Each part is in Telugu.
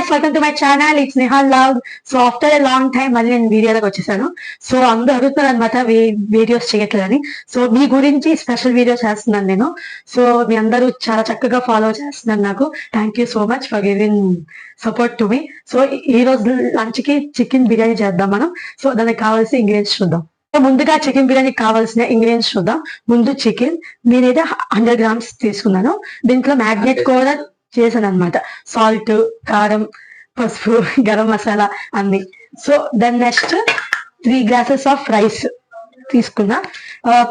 Guys, welcome to my channel. It's Nihal log. So after a long time మళ్ళీ నేను వీడియోలోకి వచ్చేసాను. సో అందరూ అడుగుతున్నారు అనమాట వీడియోస్ చేయట్లేదని. సో మీ గురించి స్పెషల్ వీడియో చేస్తున్నాను నేను. సో మీ అందరూ చాలా చక్కగా ఫాలో చేస్తున్నారు నాకు. Thank you so much for giving support to me. So ఈ రోజు లంచ్ కి చికెన్ బిర్యానీ చేద్దాం మనం. సో దానికి కావాల్సిన ఇంగ్రీడియంట్స్ చూద్దాం. ముందుగా చికెన్ బిర్యానీకి కావాల్సిన ఇంగ్రీడియంట్స్ చూద్దాం. ముందు చికెన్ నేనైతే 100 grams తీసుకున్నాను. దీంట్లో మ్యాగ్నేట్ కూడా చేశాను అనమాట. సాల్ట్, కారం, పసుపు, గరం మసాలా అన్ని. So then next 3 glasses of rice తీసుకున్నా.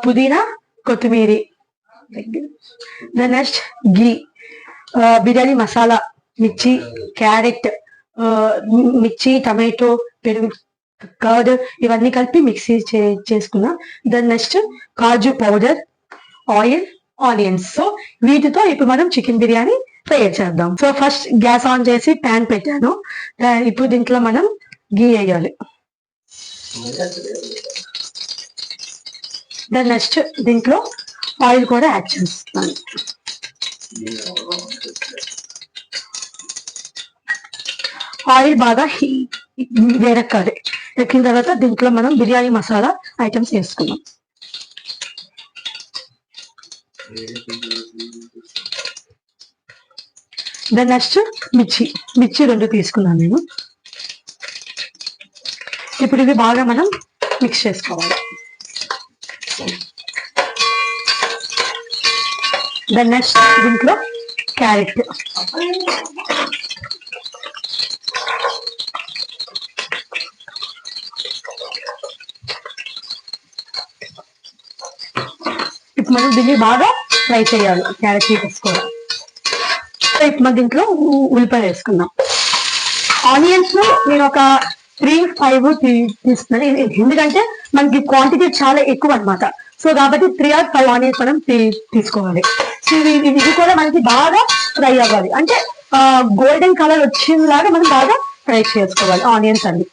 పుదీనా, కొత్తిమీర. దెన్ నెక్స్ట్ గీ, బిర్యానీ మసాలా, మిర్చి, క్యారెట్, మిర్చి, టమాటో, పెరుగు, కర్డ్ ఇవన్నీ కలిపి మిక్సీ చేసుకున్నా. దెన్ నెక్స్ట్ కాజు పౌడర్, ఆయిల్, ఆనియన్స్. సో వీటితో ఇప్పుడు మనం చికెన్ బిర్యానీ తయారు చేద్దాం. సో ఫస్ట్ గ్యాస్ ఆన్ చేసి ప్యాన్ పెట్టాను. ఇప్పుడు దీంట్లో మనం గీ వేయాలి. దెన్ నెక్స్ట్ దీంట్లో ఆయిల్ కూడా యాడ్ చేస్తున్నాను. ఆయిల్ బాగా వేడెక్కాలి. ఎక్కిన తర్వాత దీంట్లో మనం బిర్యానీ మసాలా ఐటమ్స్ వేసుకున్నాం. దెన్ నెక్స్ట్ మిర్చి 2 తీసుకున్నాను నేను. ఇప్పుడు ఇవి బాగా మనం మిక్స్ చేసుకోవాలి. దెన్ నెక్స్ట్ దీంట్లో క్యారెట్, ఇప్పుడు మనం దీన్ని బాగా ఫ్రై చేయాలి. క్యారెట్ వేసుకోవాలి. ఇప్పుడు మనం దీంట్లో ఉల్లిపాయ వేసుకుందాం. ఆనియన్స్ నేను ఒక 3-5 తీసుకున్నాను. ఎందుకంటే మనకి క్వాంటిటీ చాలా ఎక్కువ అనమాట. సో కాబట్టి 3 or 5 ఆనియన్స్ మనం తీసుకోవాలి. సో ఇది కూడా మనకి బాగా ఫ్రై అవ్వాలి. అంటే గోల్డెన్ కలర్ వచ్చేలాగా మనం బాగా ఫ్రై చేసుకోవాలి ఆనియన్స్ అన్ని.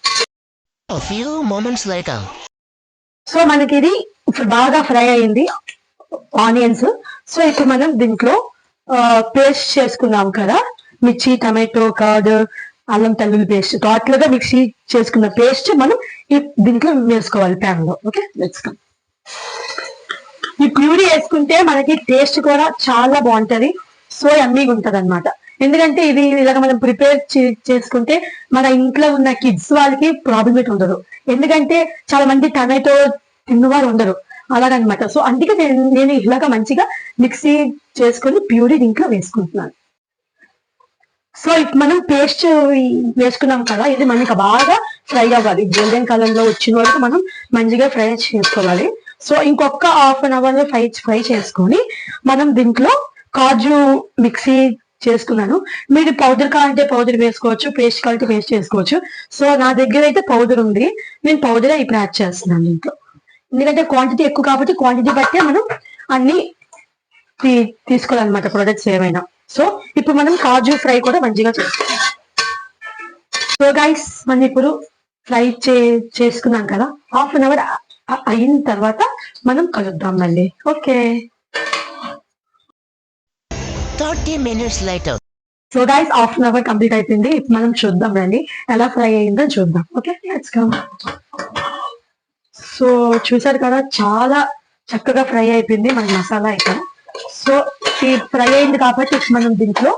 సో మనకి ఇది ఇప్పుడు బాగా ఫ్రై అయింది ఆనియన్స్. సో ఇప్పుడు మనం దీంట్లో పేస్ట్ చేసుకున్నాం కదా, మిర్చి, టమాటో, కర్డ్, అల్లం వెల్లుల్లి పేస్ట్, టోటల్ గా మిక్సీ చేసుకున్న పేస్ట్ మనం దీంట్లో వేసుకోవాలి ప్యాన్ లో. Okay, let's come. ఈ ప్యూరీ వేసుకుంటే మనకి టేస్ట్ కూడా చాలా బాగుంటది. సో యమ్మీగా ఉంటది అనమాట. ఎందుకంటే ఇది ఇలాగ మనం ప్రిపేర్ చేసుకుంటే మన ఇంట్లో ఉన్న కిడ్స్ వాళ్ళకి ప్రాబ్లమేట్ ఉండదు. ఎందుకంటే చాలా మంది టమాటో తిన్నవారు ఉండరు అలాగనమాట. సో అందుకే నేను ఇలాగ మంచిగా మిక్సీ చేసుకొని ప్యూరీ దీంట్లో వేసుకుంటున్నాను. సో ఇప్పుడు మనం పేస్ట్ వేసుకున్నాం కదా, ఇది మనకి బాగా ఫ్రై అవ్వాలి. గోల్డెన్ కలర్ లో వచ్చిన వరకు మనం మంచిగా ఫ్రై చేసుకోవాలి. సో ఇంకొక హాఫ్ అన్ అవర్ లో ఫ్రై చేసుకొని మనం దీంట్లో కాజు మిక్సీ చేసుకున్నాను. మీరు పౌడర్ కావాలంటే పౌడర్ వేసుకోవచ్చు, పేస్ట్ కావాలంటే పేస్ట్ చేసుకోవచ్చు. సో నా దగ్గర అయితే పౌడర్ ఉంది. నేను పౌడర్ ఇప్పుడు యాడ్ చేస్తున్నాను దీంట్లో. ఎందుకంటే క్వాంటిటీ ఎక్కువ కాబట్టి క్వాంటిటీ బట్టే మనం అన్ని తీసుకోవాలన్నమాట ప్రొడక్ట్స్ ఏమైనా. సో ఇప్పుడు మనం కాజు ఫ్రై కూడా మంచిగా చేసుకోవాలి. సో గైస్, మనం ఇప్పుడు ఫ్రై చేసుకున్నాం కదా, హాఫ్ అన్ అవర్ అయిన తర్వాత మనం కలుద్దాం మళ్ళీ. Okay, 30 minutes later. So guys, half an hour complete అయిపోయింది. ఇప్పుడు మనం చూద్దాం రండి ఎలా ఫ్రై అయిందో చూద్దాం. Okay, let's come. సో చూసారు కదా, చాలా చక్కగా ఫ్రై అయిపోయింది మన మసాలా అయితే. సో ఈ ఫ్రై అయింది కాబట్టి మనం దీంట్లో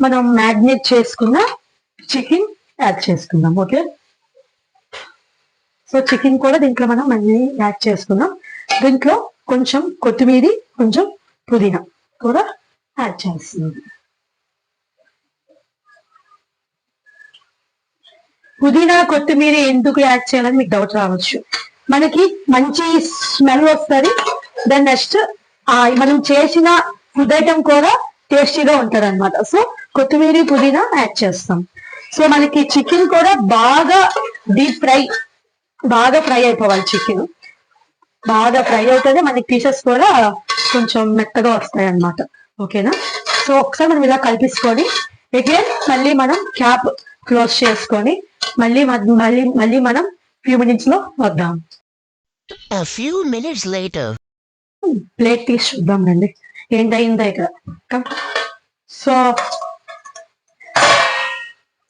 మనం మ్యాగ్నేట్ చేసుకున్న చికెన్ యాడ్ చేసుకుందాం. ఓకే, సో చికెన్ కూడా దీంట్లో మనం అన్ని యాడ్ చేసుకుందాం. దీంట్లో కొంచెం కొత్తిమీర, కొంచెం పుదీనా కూడా యాడ్ చేస్తున్నాం. పుదీనా, కొత్తిమీర ఎందుకు యాడ్ చేయాలని మీకు డౌట్ రావచ్చు. మనకి మంచి స్మెల్ వస్తుంది. దెన్ నెక్స్ట్ మనం చేసిన ఫుడ్ ఐటమ్ కూడా టేస్టీగా ఉంటది అనమాట. సో కొత్తిమీర, పుదీనా యాడ్ చేస్తాం. సో మనకి చికెన్ కూడా బాగా డీప్ ఫ్రై, బాగా ఫ్రై అయిపోవాలి. చికెన్ బాగా ఫ్రై అవుతుంది, మనకి పీసెస్ కూడా కొంచెం మెత్తగా వస్తాయి అన్నమాట. ఓకేనా? సో ఒకసారి మనం ఇలా కలిపించుకొని అగైన్ మళ్ళీ మనం క్యాప్ క్లోజ్ చేసుకొని మళ్ళీ మనం few minutes లో వద్దాం. A few minutes later. Plate తీసి చూద్దాం రండి ఏంటయిందా ఇక్కడ.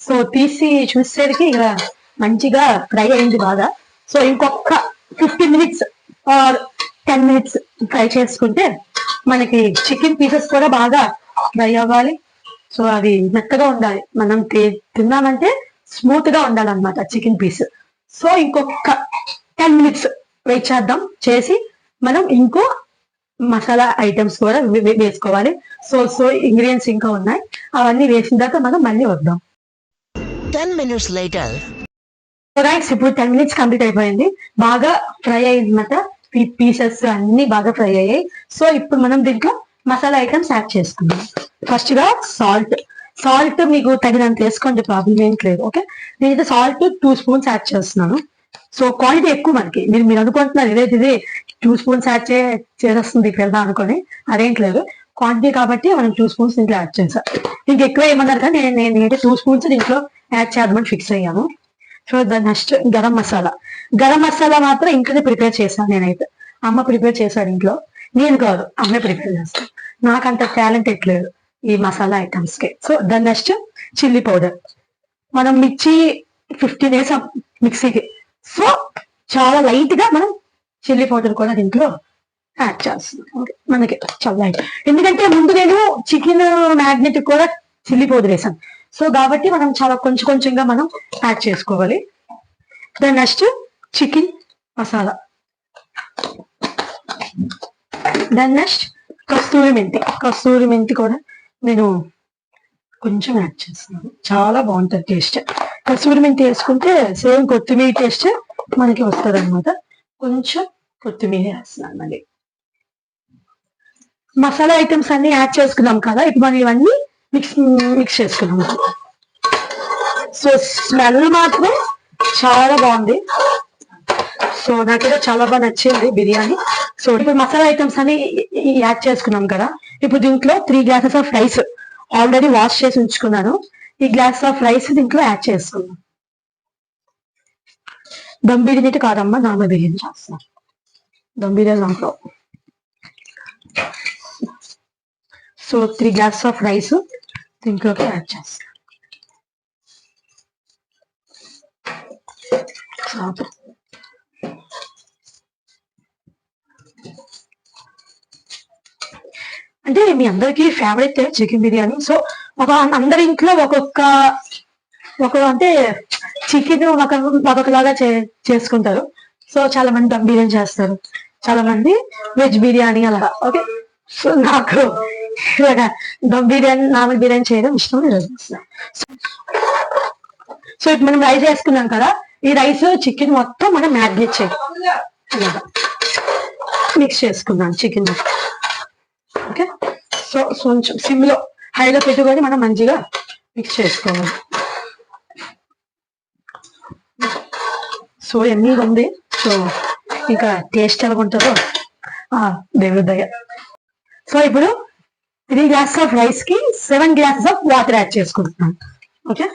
సో తీసి చూసేసరికి ఇలా మంచిగా ఫ్రై అయింది బాగా. సో ఇంకొక 15 minutes ఆర్ 10 minutes ఫ్రై చేసుకుంటే మనకి చికెన్ పీసెస్ కూడా బాగా ఫ్రై అవ్వాలి. సో అవి మెత్తగా ఉండాలి, మనం తిన్నామంటే స్మూత్ గా ఉండాలన్నమాట చికెన్ పీస్. సో ఇంకొక 10 minutes వెయిట్ చేద్దాం. చేసి మనం ఇంకో మసాలా ఐటమ్స్ కూడా వేసుకోవాలి. సో ఇంగ్రీడియంట్స్ ఇంకా ఉన్నాయి, అవన్నీ వేసిన తర్వాత మనం మళ్ళీ వద్దాం. 10 minutes later. రైట్స్ ఇప్పుడు 10 minutes కంప్లీట్ అయిపోయింది, బాగా ఫ్రై అయిందన్నమాట. పీసెస్ అన్ని బాగా ఫ్రై అయ్యాయి. సో ఇప్పుడు మనం దీంట్లో మసాలా ఐటమ్స్ యాడ్ చేసుకుందాం. ఫస్ట్ గా సాల్ట్ మీకు తగినంత వేసుకోండి, ప్రాబ్లం ఏం లేదు. ఓకే, నేనైతే సాల్ట్ 2 spoons యాడ్ చేస్తున్నాను. సో క్వాంటిటీ ఎక్కువ మనకి, మీరు అనుకుంటున్నారు ఇది 2 spoons యాడ్ చేసేస్తుంది వెళ్దాం అనుకోని, అదేంటి లేదు. క్వాంటిటీ కాబట్టి మనం 2 spoons దీంట్లో యాడ్ చేసాం. ఇంక ఎక్కువ ఏమన్నారు కానీ నేనైతే 2 spoons దీంట్లో యాడ్ చేద్దామని ఫిక్స్ అయ్యాను. సో నెక్స్ట్ గరం మసాలా మాత్రం ఇంట్లోనే ప్రిపేర్ చేశాను నేనైతే. అమ్మ ప్రిపేర్ చేశాడు ఇంట్లో, నేను కాదు, అమ్మే ప్రిపేర్ చేస్తాను. నాకు అంత టాలెంట్ ఎట్లేదు ఈ మసాలా ఐటమ్స్ కి. సో దాని నెక్స్ట్ చిల్లీ పౌడర్. మనం మిర్చి 15 వేసాం మిక్సీకి. సో చాలా లైట్ గా మనం చిల్లీ పౌడర్ కూడా దీంట్లో యాడ్ చేస్తున్నాం. మనకి చాలా లైట్, ఎందుకంటే ముందు నేను చికెన్ మ్యాగ్నెట్ కూడా చిల్లీ పౌడర్ వేసాను. సో కాబట్టి మనం చాలా కొంచెంగా మనం యాడ్ చేసుకోవాలి. దాని నెక్స్ట్ చికెన్ మసాలా, దాని నెక్స్ట్ కస్తూరి మెంతి కూడా నేను కొంచెం యాడ్ చేస్తున్నాను, చాలా బాగుంటుంది టేస్ట్. కస్తూరి మెంతి వేసుకుంటే సేమ్ కొత్తిమీర టేస్ట్ మనకి వస్తుంది అనమాట. కొంచెం కొత్తిమీర వేస్తున్నాను. మళ్ళీ మసాలా ఐటమ్స్ అన్ని యాడ్ చేసుకున్నాం కదా, ఇప్పుడు మనం ఇవన్నీ మిక్స్ చేసుకున్నాం. సో స్మెల్ మాత్రం చాలా బాగుంది. సో నాకైతే చాలా బాగా నచ్చింది బిర్యానీ. సో ఇప్పుడు మసాలా ఐటమ్స్ అన్ని యాడ్ చేసుకున్నాం కదా, ఇప్పుడు దీంట్లో 3 glasses of rice already wash చేసి ఉంచుకున్నాను. ఈ గ్లాస్ ఆఫ్ రైస్ దీంట్లో యాడ్ చేసుకున్నాం. దమ్ బిర్యానీ కాదమ్మా, నార్మల్ బిర్యానీ చేస్తాం. దమ్ బిర్యానీ దాంట్లో సో 3 glasses ఆఫ్ రైస్ దీంట్లోకి యాడ్ చేస్తాం. అంటే మీ అందరికి ఫేవరెట్ చికెన్ బిర్యానీ. సో అందరి ఇంట్లో ఒక్కొక్క అంటే చికెన్ ఒక్కొక్కలాగా చేసుకుంటారు. సో చాలా మంది దమ్ బిర్యానీ చేస్తారు, చాలా మంది వెజ్ బిర్యానీ అలా. ఓకే, సో నాకు ఇలాగా దమ్ బిర్యానీ నార్మల్ బిర్యానీ చేయడం ఇష్టం. సో ఇప్పుడు మనం రైస్ వేసుకున్నాం కదా, ఈ రైస్ చికెన్ మొత్తం మనం మ్యారినేట్ చేయాలి, మిక్స్ చేసుకున్నాం చికెన్. ఓకే, సో కొంచెం సిమ్ లో హైలో పెట్టుకొని మనం మంచిగా మిక్స్ చేసుకోవాలి. సో ఎమ్మీగా ఉంది. సో ఇంకా టేస్ట్ ఎలా ఉంటుందో దేవుడి దయ. సో ఇప్పుడు 3 glasses ఆఫ్ రైస్ కి 7 glasses ఆఫ్ వాటర్ యాడ్ చేసుకుంటున్నాం. Okay,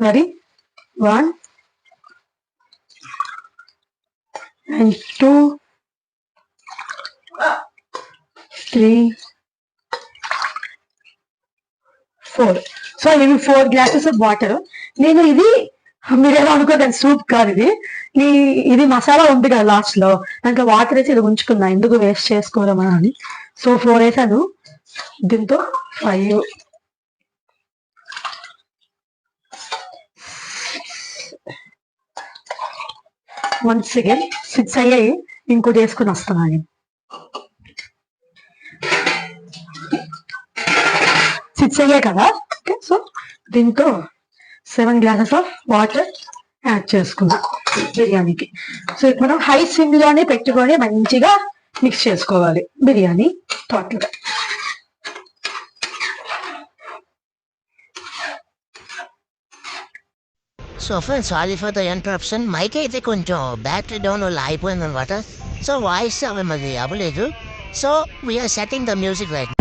ready? 1 and 2 3 4. సో ఇవి 4 glasses ఆఫ్ వాటర్. నేను ఇది మీరేమో అనుకోదండి, సూప్ కాదు ఇది మసాలా ఉంది కదా లాస్ట్ లో, దాంట్లో వాటర్ వేసి ఇది ఉంచుకున్నా, ఎందుకు వేస్ట్ చేసుకోవడం అని. సో 4 వేసాను, దీంతో 5 వన్స్ అగైన్ 6 అయ్యాయి. ఇంకోటి వేసుకుని వస్తున్నాను. 6 అయ్యాయి కదా. ఓకే, సో దీంతో 7 glasses ఆఫ్ వాటర్ యాడ్ చేసుకున్నాం బిర్యానీకి. సో మనం హై సిమ్ లోనే పెట్టుకొని మంచిగా మిక్స్ చేసుకోవాలి బిర్యానీ టోటల్ గా. So friends, sorry for the interruption. Mike అయితే కొంచెం బ్యాటరీ డౌన్ వల్ల అయిపోయింది అనమాట. సో వాయిస్ అవి మరి అవ్వలేదు. So we are setting the music right.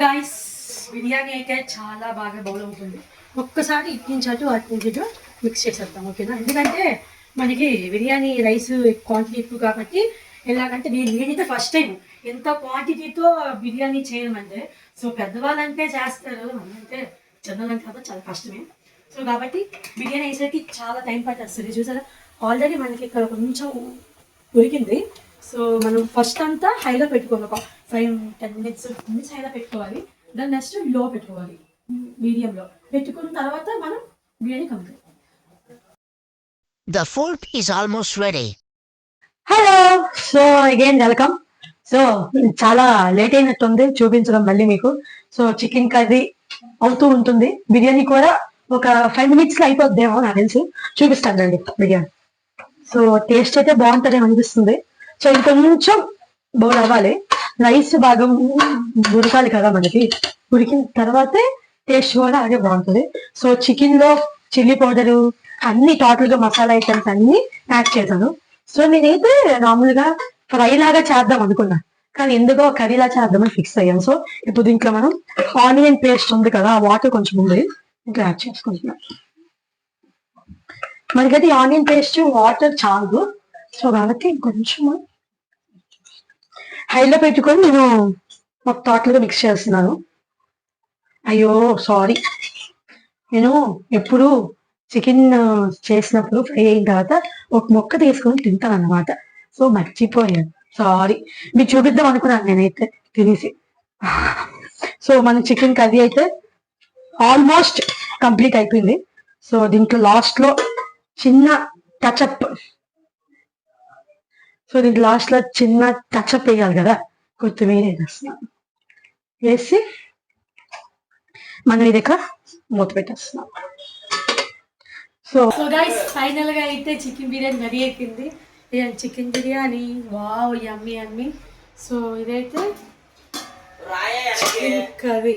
Guys biryani అయితే చాలా బాగా బౌల్ అవుతుంది. ఒక్కసారి ఇటు నుంచి అటు మిక్స్ చేసేద్దాం, ఓకేనా? ఎందుకంటే మనకి బిర్యానీ రైస్ క్వాంటిటీ ఎక్కువ కాబట్టి ఎలాగంటే నేనైతే ఫస్ట్ టైం ఎంత క్వాంటిటీతో బిర్యానీ చేయమంటే, సో పెద్దవాళ్ళంటే చేస్తారు, అంటే చిన్నలంటే కదా చాలా కష్టమే. సో కాబట్టి బిర్యానీ వేసేకి చాలా టైం పట్టేస్తుంది. చూసారా ఆల్రెడీ మనకి ఇక్కడ కొంచెం ఉడికింది. సో మనం ఫస్ట్ అంతా హైలో పెట్టుకోవాలి, ఒక 5-10 మినిట్స్ హైలో పెట్టుకోవాలి. దాని నెక్స్ట్ లో పెట్టుకోవాలి, మీడియంలో పెట్టుకున్న తర్వాత మనం biryani complete. The food is almost ready. Hello, so again welcome. So చాలా లేట్ అయినట్టుంది చూపించడం మళ్ళీ మీకు. సో చికెన్ కర్రీ అవుతూ ఉంటుంది, బిర్యానీ కూడా ఒక 5 minutes లో అయిపోద్దేమో నాకు తెలిసి. చూపిస్తాను రండి బిర్యానీ. సో టేస్ట్ అయితే బాగుంటుంది అనిపిస్తుంది. సో ఇంకొంచెం బౌల్ అవ్వాలి, రైస్ బాగా ఉడకాలి కదా మనకి. ఉడికిన తర్వాతే టేస్ట్ కూడా అలాగే బాగుంటుంది. సో చికెన్ లో చిల్లీ పౌడరు అన్ని టోటల్ గా మసాలా ఐటమ్స్ అన్ని యాడ్ చేశాను. సో నేనైతే నార్మల్ గా ఫ్రై లాగా చేద్దాం అనుకున్నా, కానీ ఎందుకో కర్రీలా చేద్దామని ఫిక్స్ అయ్యాను. సో ఇప్పుడు దీంట్లో మనం ఆనియన్ పేస్ట్ ఉంది కదా, వాటర్ కొంచెం ఉంది ఇంకా యాడ్ చేసుకుంటున్నాం. మనకైతే ఆనియన్ పేస్ట్ వాటర్ చాలు, సో కాబట్టి కొంచెం హైలో పెట్టుకొని నేను ఒక టోటల్గా మిక్స్ చేస్తున్నాను. అయ్యో సారీ, నేను ఎప్పుడు చికెన్ చేసినప్పుడు ఫ్రై అయిన తర్వాత ఒక మొక్క తీసుకొని తింటాను అన్నమాట. సో మర్చిపోయాను, సారీ. మీకు చూపిద్దాం అనుకున్నాను నేనైతే తినేసి. సో మన చికెన్ కర్రీ అయితే ఆల్మోస్ట్ కంప్లీట్ అయిపోయింది. సో దీంట్లో లాస్ట్ లో చిన్న టచ్అప్, సో దీంట్లో లాస్ట్ లో చిన్న టచ్అప్ వేయాలి కదా, కొత్తిమీర వేసేస్తున్నాను. వేసి మనం ఇది మూత పెట్టేస్తున్నాం. సో గైస్ ఫైనల్ గా అయితే చికెన్ బిర్యానీ రెడీ అయిపోయింది. చికెన్ బిర్యానీ వావ్, యమ్మీ యమ్మీ. సో ఇదైతే చికెన్ కర్రీ.